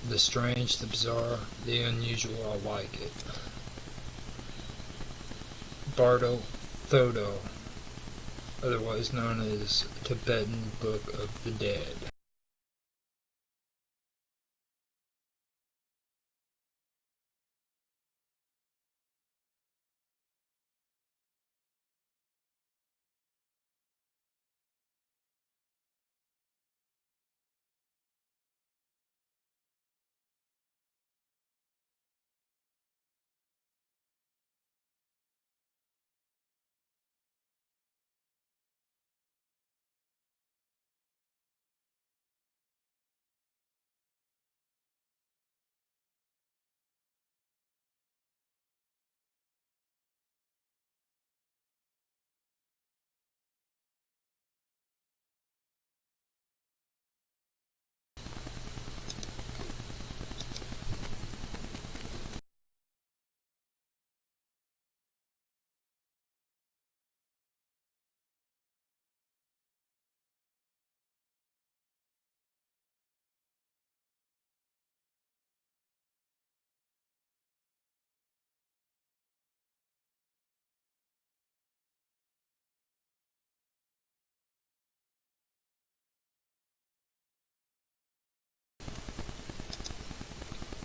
The strange, the bizarre, the unusual, I like it. Bardo, Thodol, otherwise known as Tibetan Book of the Dead.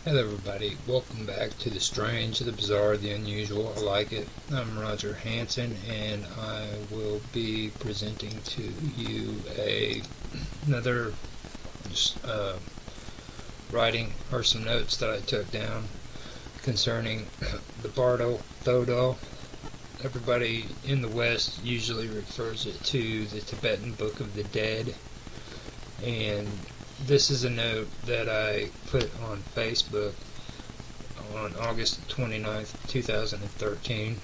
Hello everybody, welcome back to the strange, the bizarre, the unusual, I like it. I'm Roger Hanson and I will be presenting to you another writing or some notes that I took down concerning the Bardo, Thodol. Everybody in the West usually refers it to the Tibetan Book of the Dead, and this is a note that I put on Facebook on August 29th, 2013.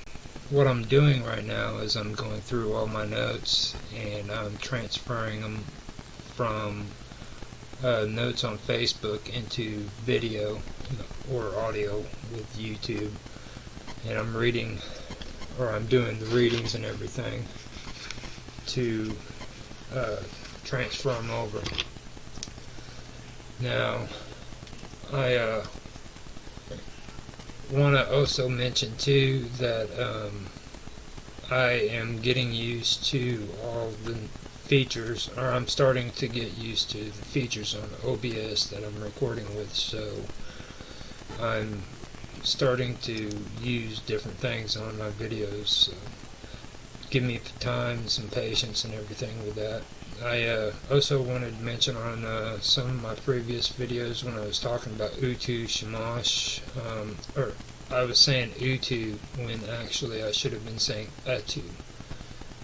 What I'm doing right now is I'm going through all my notes and I'm transferring them from notes on Facebook into video or audio with YouTube, and I'm reading, or I'm doing the readings and everything to transfer them over. Now, I want to also mention too that I am getting used to all the features, or I'm starting to get used to the features on OBS that I'm recording with, so I'm starting to use different things on my videos, so give me time and some patience and everything with that. I also wanted to mention on some of my previous videos when I was talking about Utu, Shamash, or I was saying Utu when actually I should have been saying Atu.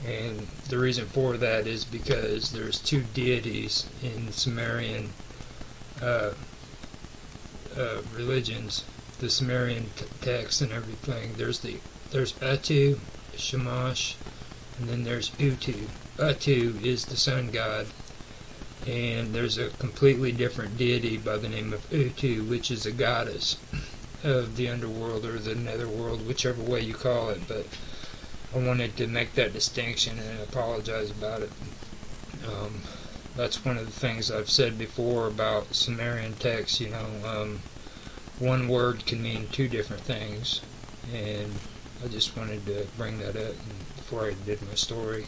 And the reason for that is because there's two deities in Sumerian religions, the Sumerian texts and everything. There's Atu, Shamash, and then there's Utu. Atu is the sun god, and there's a completely different deity by the name of Utu, which is a goddess of the underworld or the netherworld, whichever way you call it. But I wanted to make that distinction and I apologize about it. That's one of the things I've said before about Sumerian texts. One word can mean two different things, and I just wanted to bring that up before I did my story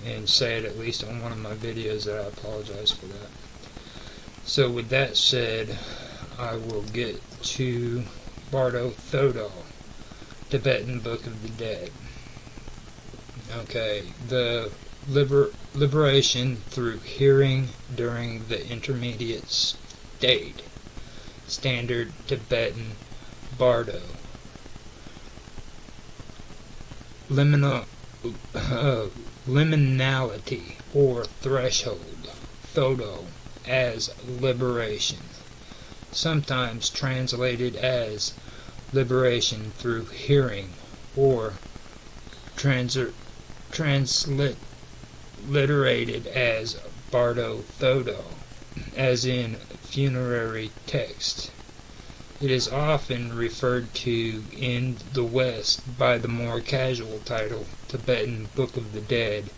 and say it at least on one of my videos that I apologize for that. So with that said, I will get to Bardo, Thodol, Tibetan Book of the Dead. Okay, the liberation through hearing during the intermediate state. Standard Tibetan Bardo. Liminality or threshold, Thodol, as liberation, sometimes translated as liberation through hearing, or transliterated as Bardo Thodol, as in funerary text. It is often referred to in the West by the more casual title Tibetan Book of the Dead,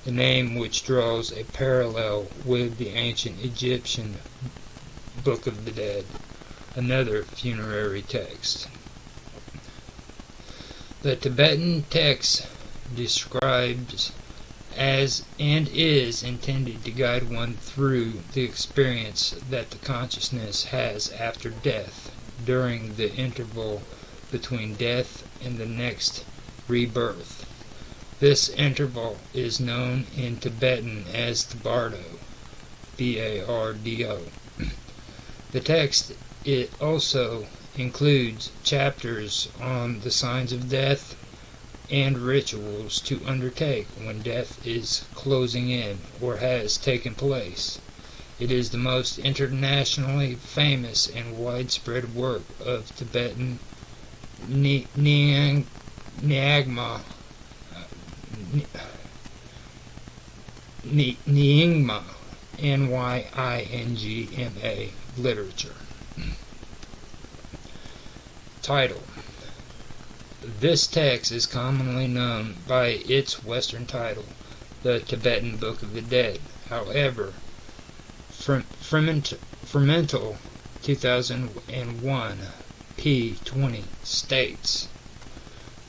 a name which draws a parallel with the ancient Egyptian Book of the Dead, another funerary text. The Tibetan text describes as and is intended to guide one through the experience that the consciousness has after death, during the interval between death and the next rebirth. This interval is known in Tibetan as the Bardo, B-A-R-D-O. The text also includes chapters on the signs of death and rituals to undertake when death is closing in or has taken place. It is the most internationally famous and widespread work of Tibetan Nyingma Nyingma literature. Title. This text is commonly known by its Western title, the Tibetan Book of the Dead. However, Fermental 2001 p. 20 states,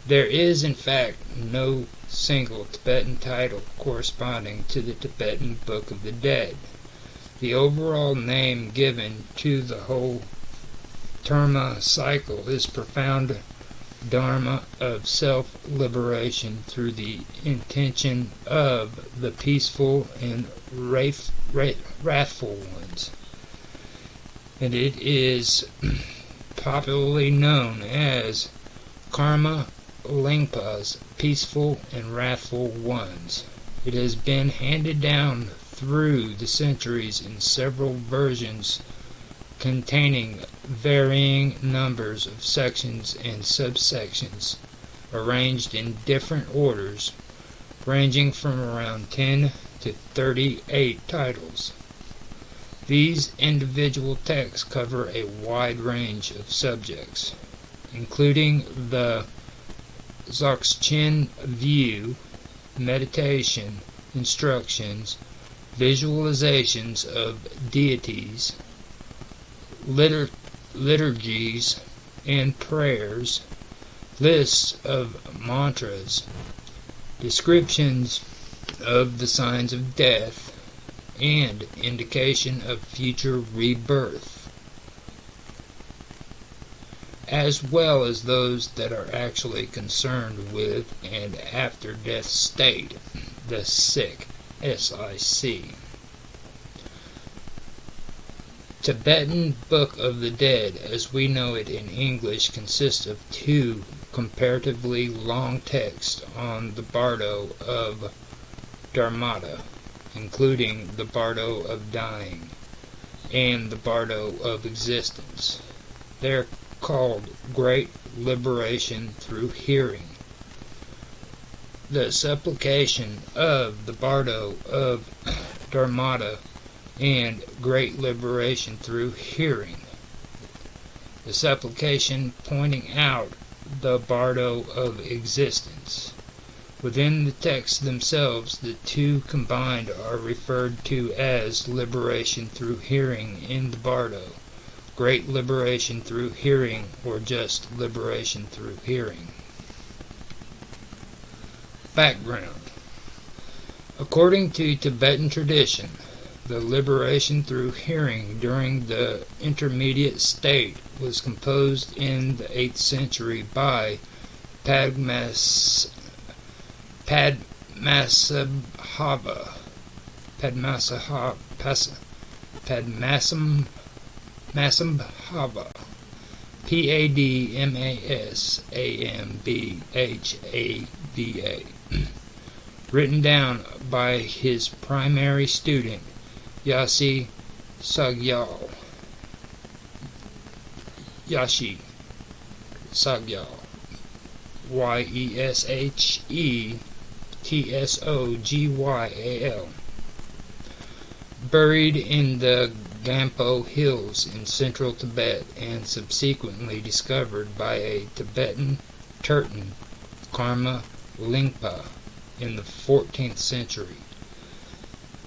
there is in fact no single Tibetan title corresponding to the Tibetan Book of the Dead. The overall name given to the whole Dharma cycle is profound Dharma of self-liberation through the intention of the peaceful and wrathful ones. And it is popularly known as Karma Lingpa's peaceful and wrathful ones. It has been handed down through the centuries in several versions containing varying numbers of sections and subsections, arranged in different orders, ranging from around 10 to 38 titles. These individual texts cover a wide range of subjects, including the Dzogchen view, meditation, instructions, visualizations of deities, liturgies and prayers, lists of mantras, descriptions of the signs of death, and indication of future rebirth, as well as those that are actually concerned with and after death state, the sick, S-I-C. Tibetan Book of the Dead, as we know it in English, consists of two comparatively long texts on the Bardo of Dharmata, including the Bardo of Dying and the Bardo of Existence. They are called Great Liberation Through Hearing. The supplication of the Bardo of Dharmata and Great Liberation Through Hearing. The supplication pointing out the Bardo of Existence. Within the texts themselves, the two combined are referred to as Liberation Through Hearing in the Bardo, Great Liberation Through Hearing, or just Liberation Through Hearing. Background. According to Tibetan tradition, the liberation through hearing during the intermediate state was composed in the 8th century by Padmasambhava, Padmasambhava, written down by his primary student, Yashi Sagyal, Yeshetsogyal, buried in the Gampo Hills in central Tibet and subsequently discovered by a Tibetan Tertan, Karma Lingpa, in the 14th century.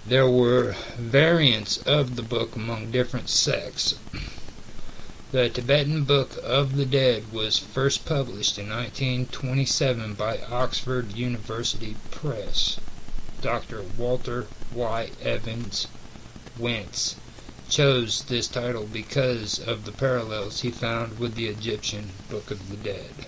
There were variants of the book among different sects. The Tibetan Book of the Dead was first published in 1927 by Oxford University Press. Dr. Walter Y. Evans Wentz chose this title because of the parallels he found with the Egyptian Book of the Dead.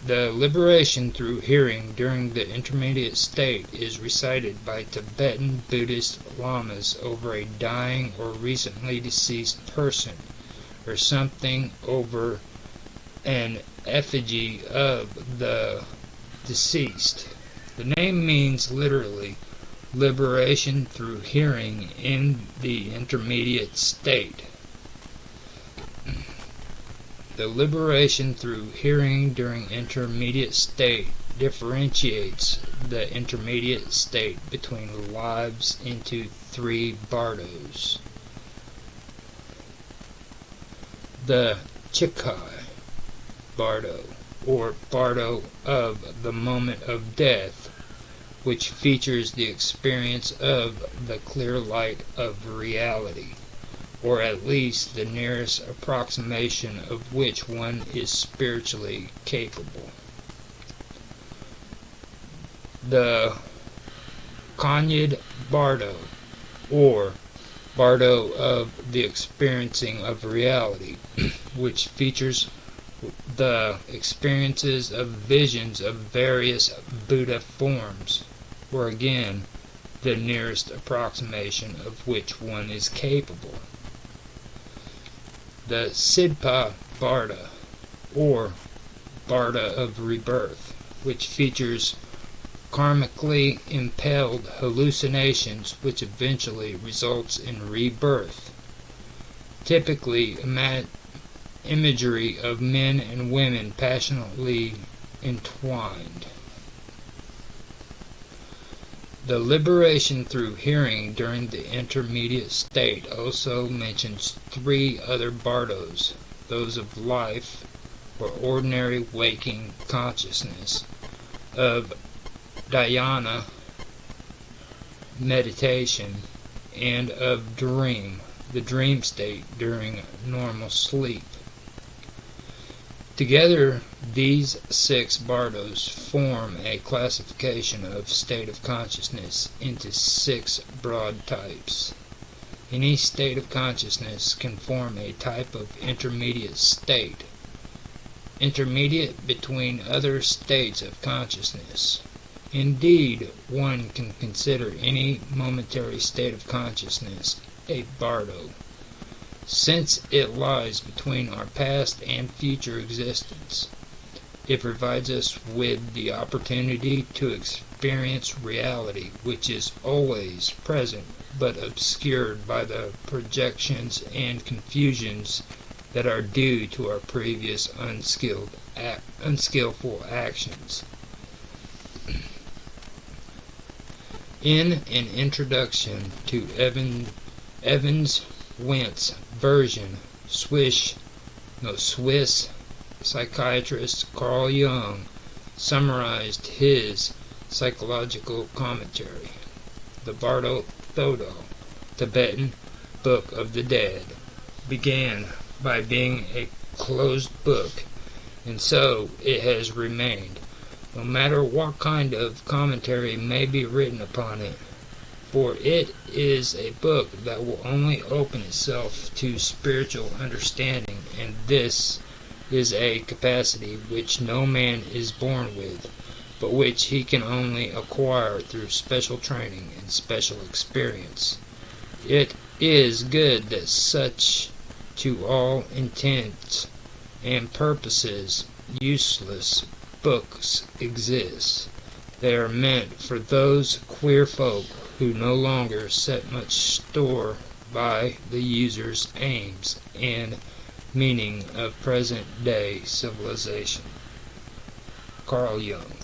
The liberation through hearing during the intermediate state is recited by Tibetan Buddhist lamas over a dying or recently deceased person, or something over an effigy of the deceased. The name means literally liberation through hearing in the intermediate state. The liberation through hearing during intermediate state differentiates the intermediate state between lives into three bardos. The Chikai Bardo, or Bardo of the moment of death, which features the experience of the clear light of reality, or at least the nearest approximation of which one is spiritually capable. The Kanyad Bardo, or Bardo of the experiencing of reality, which features the experiences of visions of various Buddha forms, or again, the nearest approximation of which one is capable. The Sidpa Barda, or Barda of rebirth, which features karmically impelled hallucinations which eventually results in rebirth, typically imagery of men and women passionately entwined. The liberation through hearing during the intermediate state also mentions three other bardos, those of life, or ordinary waking consciousness, of dhyana, meditation, and of dream, the dream state during normal sleep. Together, these six bardos form a classification of state of consciousness into six broad types. Any state of consciousness can form a type of intermediate state, intermediate between other states of consciousness. Indeed, one can consider any momentary state of consciousness a bardo, since it lies between our past and future existence. It provides us with the opportunity to experience reality, which is always present, but obscured by the projections and confusions that are due to our previous unskillful actions. In an introduction to Evans Wentz version, Swiss psychiatrist Carl Jung summarized his psychological commentary. The Bardo Thodol, Tibetan Book of the Dead, began by being a closed book, and so it has remained, no matter what kind of commentary may be written upon it. For it is a book that will only open itself to spiritual understanding, and this is a capacity which no man is born with, but which he can only acquire through special training and special experience. It is good that such, to all intents and purposes, useless books exist. They are meant for those queer folk who no longer set much store by the user's aims and meaning of present-day civilization. Carl Jung.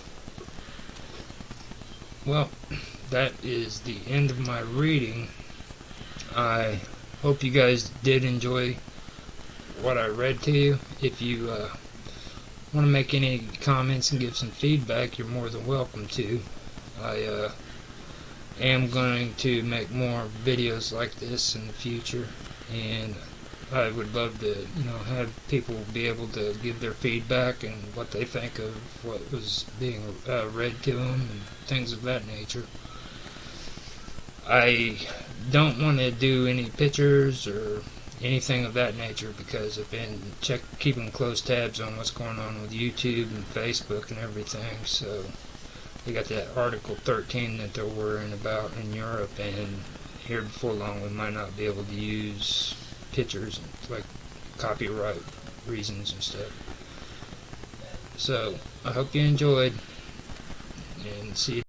Well, that is the end of my reading. I hope you guys did enjoy what I read to you. If you want to make any comments and give some feedback, you're more than welcome to. I am going to make more videos like this in the future, and I would love to, have people be able to give their feedback and what they think of what was being read to them and things of that nature. I don't want to do any pictures or anything of that nature because I've been keeping close tabs on what's going on with YouTube and Facebook and everything. So we got that Article 13 that they're worrying about in Europe, and here before long we might not be able to use pictures, like copyright reasons and stuff. So I hope you enjoyed, and see you.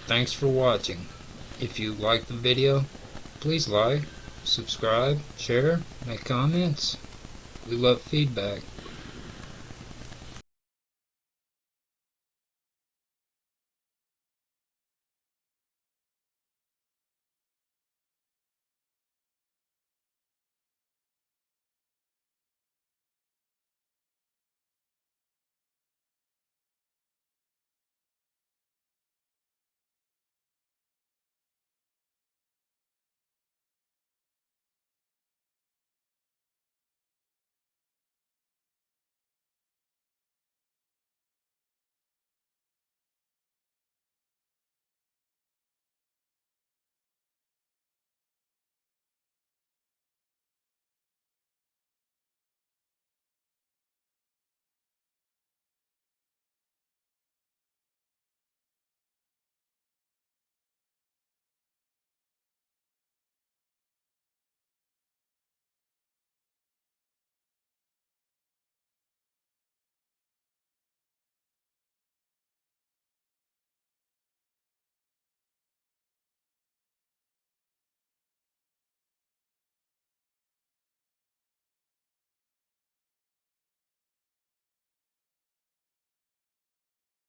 Thanks for watching. If you liked the video, please like, subscribe, share, make comments. We love feedback.